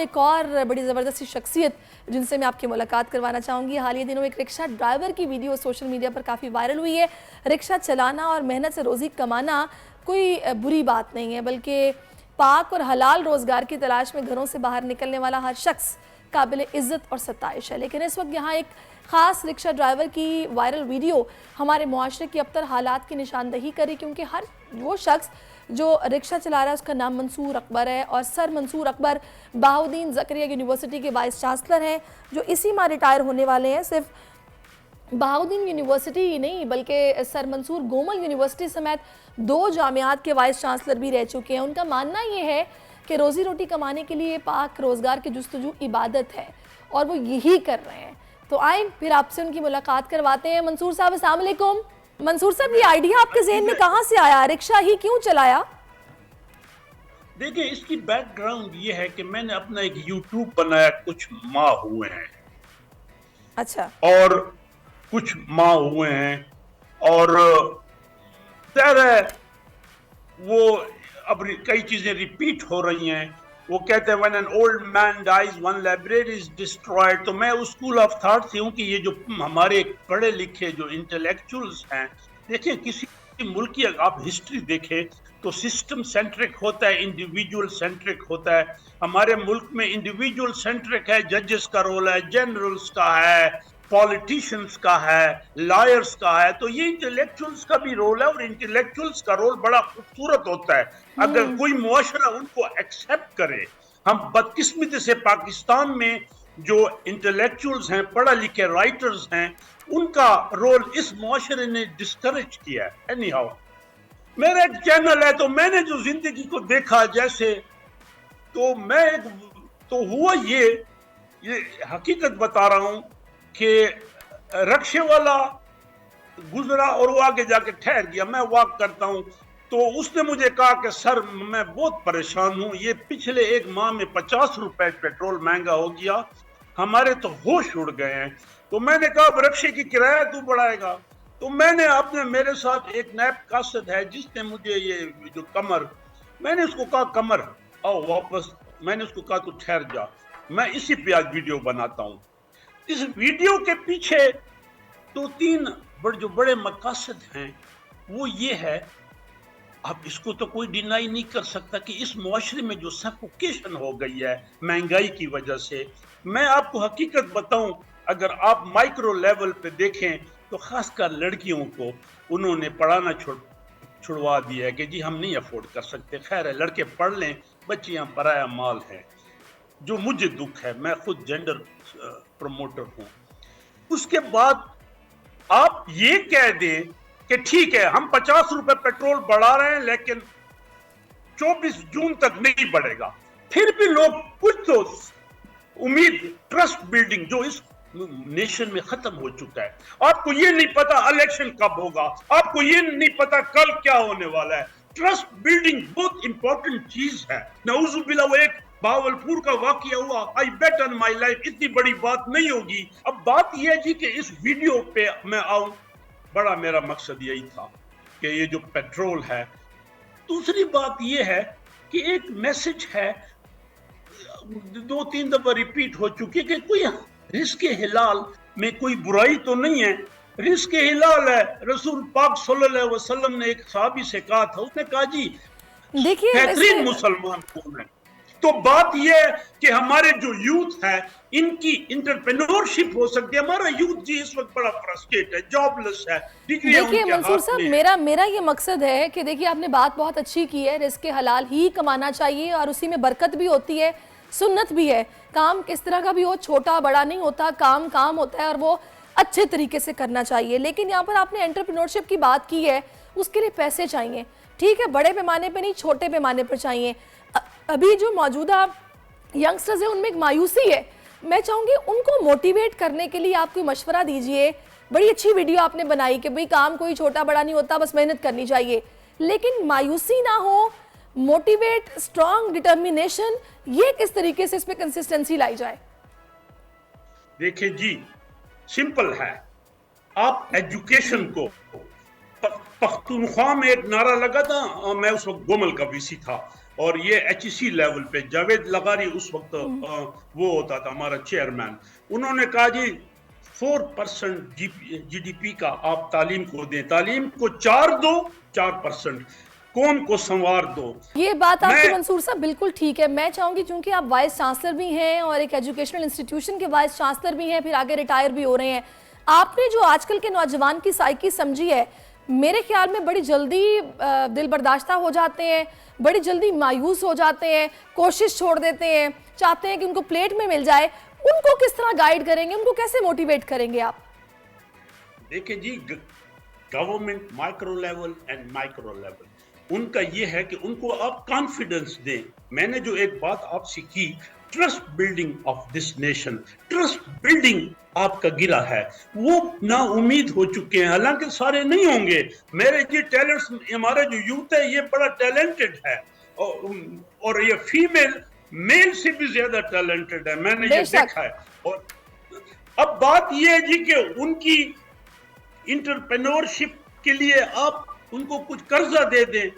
ایک اور بڑی زبردست شخصیت جن سے میں آپ کی ملاقات کروانا چاہوں گی. حالیہ دنوں ایک رکشہ ڈرائیور کی ویڈیو سوشل میڈیا پر کافی وائرل ہوئی ہے. رکشہ چلانا اور محنت سے روزی کمانا کوئی بری بات نہیں ہے، بلکہ پاک اور حلال روزگار کی تلاش میں گھروں سے باہر نکلنے والا ہر شخص قابل عزت اور ستائش ہے. لیکن اس وقت یہاں ایک خاص رکشہ ڈرائیور کی وائرل ویڈیو ہمارے معاشرے کی ابتر حالات کی نشاندہی کری، کیونکہ ہر وہ شخص جو رکشہ چلا رہا ہے اس کا نام منصور اکبر ہے، اور سر منصور اکبر بہاؤالدین زکریا یونیورسٹی کے وائس چانسلر ہیں جو اسی ماہ ریٹائر ہونے والے ہیں. صرف بہاؤالدین یونیورسٹی ہی نہیں بلکہ سر منصور گومل یونیورسٹی سمیت 2 جامعات کے وائس چانسلر بھی رہ چکے ہیں. ان کا ماننا یہ ہے کہ روزی روٹی کمانے کے لیے پاک روزگار کی جستجو عبادت ہے اور وہ یہی کر رہے ہیں. تو آئیں پھر آپ سے ان کی ملاقات کرواتے ہیں. منصور صاحب السلام علیکم. منصور صاحب یہ آئیڈیا آپ کے ذہن میں کہاں سے آیا؟ رکشہ ہی کیوں چلایا؟ دیکھیں، اس کی بیک گراؤنڈ یہ ہے کہ میں نے اپنا ایک یوٹیوب بنایا کچھ ماہ ہوئے ہیں. اچھا. اور کچھ ماہ ہوئے ہیں اور ظاہر ہے وہ اب کئی چیزیں ریپیٹ ہو رہی ہیں. وہ کہتے ہیں when an old man dies one library is destroyed. تو میں اس اسکول آف تھاٹ سے ہوں کہ یہ جو ہمارے پڑھے لکھے جو انٹلیکچوئلز ہیں، دیکھیں کسی ملک کی آپ ہسٹری دیکھیں تو سسٹم سینٹرک ہوتا ہے، انڈیویجول سینٹرک ہوتا ہے. ہمارے ملک میں انڈیویجول سینٹرک ہے، ججز کا رول ہے، جنرلز کا ہے، پولیٹیشنز کا ہے، لائرز کا ہے. تو یہ انٹلیکچوئلز کا بھی رول ہے، اور انٹلیکچوئلز کا رول بڑا خوبصورت ہوتا ہے اگر کوئی معاشرہ ان کو ایکسیپٹ کرے. ہم بدقسمتی سے پاکستان میں جو انٹلیکچوئلز ہیں، پڑھا لکھے رائٹرز ہیں، ان کا رول اس معاشرے نے ڈسکریج کیا ہے. اینی ہاؤ میرا ایک چینل ہے تو میں نے جو زندگی کو دیکھا جیسے تو ہوا یہ حقیقت بتا رہا ہوں کہ رکشے والا گزرا اور وہ آگے جا کے ٹھہر گیا. میں واک کرتا ہوں تو اس نے مجھے کہا کہ سر میں بہت پریشان ہوں، یہ پچھلے 1 ماہ میں 50 روپے پیٹرول مہنگا ہو گیا، ہمارے تو ہوش اڑ گئے ہیں. تو میں نے کہا رکشے کی کرایہ تو بڑھائے گا. تو میں نے میرے ساتھ ایک نیب قاصد ہے جس نے مجھے یہ جو میں نے اس کو کہا کمر آؤ واپس. میں نے اس کو کہا تو ٹھہر جا، میں اسی پہ آج ویڈیو بناتا ہوں. اس ویڈیو کے پیچھے 2-3 جو بڑے مقاصد ہیں وہ یہ ہے، اب اس کو تو کوئی ڈینائی نہیں کر سکتا کہ اس معاشرے میں جو سفوکیشن ہو گئی ہے مہنگائی کی وجہ سے. میں آپ کو حقیقت بتاؤں، اگر آپ مائکرو لیول پہ دیکھیں تو خاص کر لڑکیوں کو انہوں نے پڑھانا چھڑوا دیا ہے کہ جی ہم نہیں افورڈ کر سکتے. خیر ہے، لڑکے پڑھ لیں، بچیاں پرایا مال ہیں. جو مجھے دکھ ہے، میں خود جینڈر پروموٹر ہوں. اس کے بعد آپ یہ کہہ دیں کہ ٹھیک ہے ہم 50 روپے پیٹرول بڑھا رہے ہیں لیکن 24 جون تک نہیں بڑھے گا. پھر بھی لوگ کچھ تو امید، ٹرسٹ بلڈنگ جو اس نیشن میں ختم ہو چکا ہے. آپ کو یہ نہیں پتا الیکشن کب ہوگا، آپ کو یہ نہیں پتا کل کیا ہونے والا ہے. ٹرسٹ بلڈنگ بہت امپورٹنٹ چیز ہے. نعوذ باللہ وہ ایک بہاولپور کا واقعہ ہوا، آئی بیٹ آن مائی لائف، اتنی بڑی بات نہیں ہوگی. اب بات یہ ہے جی کہ اس ویڈیو پہ میں آؤں، بڑا میرا مقصد یہی تھا کہ یہ جو پیٹرول ہے. دوسری بات یہ ہے کہ ایک میسج ہے 2-3 دفعہ ریپیٹ ہو چکی کہ کوئی رزق حلال میں کوئی برائی تو نہیں ہے. رزق حلال ہے. رسول پاک صلی اللہ علیہ وسلم نے ایک صحابی سے کہا تھا، اس نے کہا جی بہترین مسلمان کون ہے؟ تو بات یہ ہے کہ ہمارے جو یوتھ ہے ان کی انٹرپرینورشپ ہو سکتی ہے. ہمارا یوتھ جی اس وقت بڑا فرسٹریٹ ہے، جاب لیس ہے. دیکھیے منصور صاحب، میرا یہ مقصد ہے کہ دیکھیے آپ نے بات بہت اچھی کی ہے، رزق حلال ہی کمانا چاہیے اور اسی میں برکت بھی ہوتی ہے، سنت بھی ہے. کام کس طرح کا بھی ہو، چھوٹا بڑا نہیں ہوتا، کام ہوتا ہے اور وہ اچھے طریقے سے کرنا چاہیے. لیکن یہاں پر آپ نے انٹرپرینورشپ کی بات کی ہے، اس کے لیے پیسے چاہیے. ٹھیک ہے، بڑے پیمانے پہ نہیں، چھوٹے پیمانے پر چاہیے. ابھی جو موجودہ ینگسٹرز ہیں ان میں ایک مایوسی ہے. میں چاہوں گی ان کو موٹیویٹ کرنے کے لیے آپ کوئی مشورہ دیجئے. بڑی اچھی ویڈیو آپ نے بنائی کہ بھئی کام کوئی چھوٹا بڑا نہیں ہوتا، بس محنت کرنی چاہیے، لیکن مایوسی نہ ہو، موٹیویٹ، اسٹرانگ ڈٹرمینیشن، یہ کس طریقے سے اس میں کنسسٹنسی لائی جائے؟ دیکھیں جی سمپل ہے. آپ ایجوکیشن کو پختونخوا میں ایک نعرہ لگا تھا، میں اس وقت گومل کا وی سی تھا. اور یہ HEC لیول پہ جاوید لغاری اس وقت وہ ہوتا تھا ہمارا چیئرمین, انہوں نے کہا جی 4% GDP کا آپ تعلیم کو دیں, تعلیم کو 4% قوم کو سنوار دو. یہ بات آپ کی منصور صاحب بالکل ٹھیک ہے. میں چاہوں گی چونکہ آپ وائس چانسلر بھی ہیں اور ایک ایجوکیشنل انسٹیٹیوشن کے وائس چانسلر بھی ہیں, پھر آگے ریٹائر بھی ہو رہے ہیں, آپ نے جو آج کل کے نوجوان کی سائیکی سمجھی ہے, میرے خیال میں بڑی جلدی دل برداشتہ ہو جاتے ہیں, بڑی جلدی مایوس ہو جاتے ہیں, کوشش چھوڑ دیتے ہیں, چاہتے ہیں کہ ان کو پلیٹ میں مل جائے. ان کو کس طرح گائیڈ کریں گے, ان کو کیسے موٹیویٹ کریں گے آپ؟ دیکھیں جی, government micro level and micro level, ان کا یہ ہے کہ ان کو آپ کانفیڈنس دیں. میں نے جو ایک بات آپ سے کی, trust building of this nation, trust building آپ کا گرا ہے, وہ نا امید ہو چکے ہیں, حالانکہ سارے نہیں ہوں گے. میرے جی ٹیلنٹس, ہمارا جو یوتھ ہے یہ بڑا ٹیلنٹڈ ہے, اور یہ فیمیل میل سے بھی زیادہ ٹیلنٹڈ ہے, میں نے یہ دیکھا ہے. اور اب بات یہ ہے جی کہ ان کی انٹرپرینورشپ کے لیے آپ ان کو کچھ قرضہ دے دیں.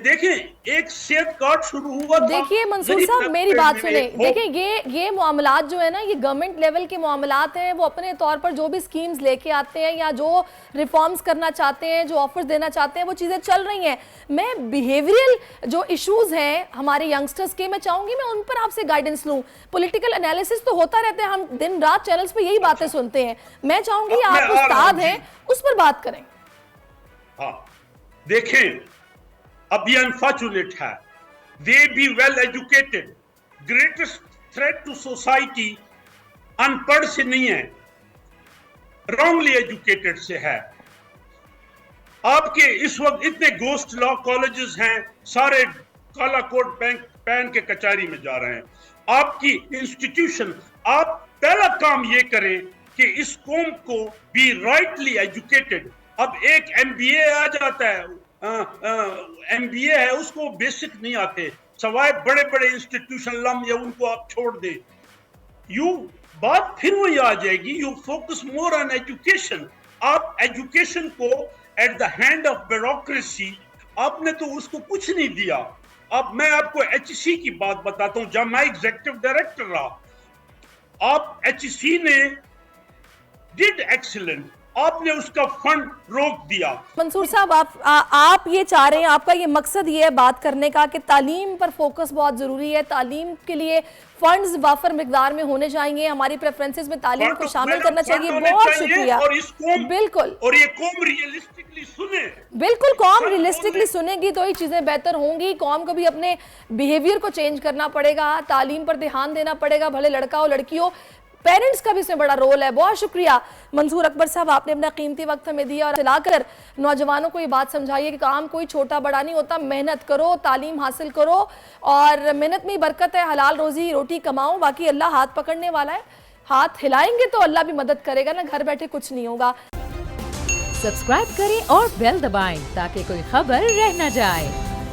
دیکھیں ایک صحت کارڈ شروع ہوا تھا. دیکھیے منصور صاحب میری بات سنیں, دیکھیں یہ معاملات جو ہے نا, یہ گورنمنٹ لیول کے معاملات ہیں, وہ اپنے طور پر جو بھی سکیمز لے کے آتے ہیں یا جو ریفارمز کرنا چاہتے ہیں, جو آفرز دینا چاہتے ہیں, وہ چیزیں چل رہی ہیں. میں بیہیویئرل جو ایشوز ہیں ہمارے ینگسٹرز کے, میں چاہوں گی میں ان پر آپ سے گائیڈنس لوں. پولیٹیکل انالیسس تو ہوتا رہتا ہے, ہم دن رات چینلز پہ یہی باتیں سنتے ہیں. میں چاہوں گی آپ استاد ہیں, اس پر بات کریں. ہاں دیکھیں, اب یہ انفارچونیٹ ہے, they be well educated, greatest threat to society ان پڑھ سے نہیں ہے, wrongly educated سے ہے. آپ کے اس وقت اتنے گوسٹ لا کالجز ہیں, سارے کالا کوٹ پہن کے کچہری میں جا رہے ہیں. آپ کی انسٹیٹیوشن, آپ پہلا کام یہ کریں کہ اس قوم کو be rightly educated. اب ایک MBA آ جاتا ہے, MBA ہے, اس کو بیسک نہیں آتے, سوائے بڑے بڑے انسٹیٹیوشن لم یا ان کو آپ چھوڑ دیں. بات پھر وہی آ جائے گی, you focus more on education. آپ ایجوکیشن کو at the hand of bureaucracy, آپ نے تو اس کو کچھ نہیں دیا. اب میں آپ کو HEC کی بات بتاتا ہوں, جب میں ایگزیکٹو ڈائریکٹر رہا, آپ HEC نے ڈیڈ ایکسیلنٹ, آپ نے اس کا فنڈ روک دیا. منصور صاحب آپ یہ چاہ رہے ہیں, آپ کا یہ مقصد یہ ہے بات کرنے کا کہ تعلیم پر فوکس بہت ضروری ہے, تعلیم کے لیے فنڈز وافر مقدار میں ہونے چاہیے, ہماری پریفرنسز میں تعلیم کو شامل کرنا چاہیے. بہت شکریہ. بالکل, اور یہ قوم ریئلسٹکلی سنے, بالکل قوم ریئلسٹکلی سنے گی تو ہی چیزیں بہتر ہوں گی. قوم کو بھی اپنے بیہیویئر کو چینج کرنا پڑے گا, تعلیم پر دھیان دینا پڑے گا, بھلے لڑکا ہو لڑکی ہو, پیرنٹس کا بھی اس میں بڑا رول ہے. بہت شکریہ منظور اکبر صاحب, آپ نے اپنا قیمتی وقت ہمیں دیا اور چلا کر نوجوانوں کو یہ بات سمجھائیے کہ کام کوئی چھوٹا بڑا نہیں ہوتا, محنت کرو, تعلیم حاصل کرو, اور محنت میں ہی برکت ہے, حلال روزی روٹی کماؤ, باقی اللہ ہاتھ پکڑنے والا ہے. ہاتھ ہلائیں گے تو اللہ بھی مدد کرے گا نا, گھر بیٹھے کچھ نہیں ہوگا. سبسکرائب کریں اور بیل دبائیں تاکہ کوئی خبر رہ نہ جائے.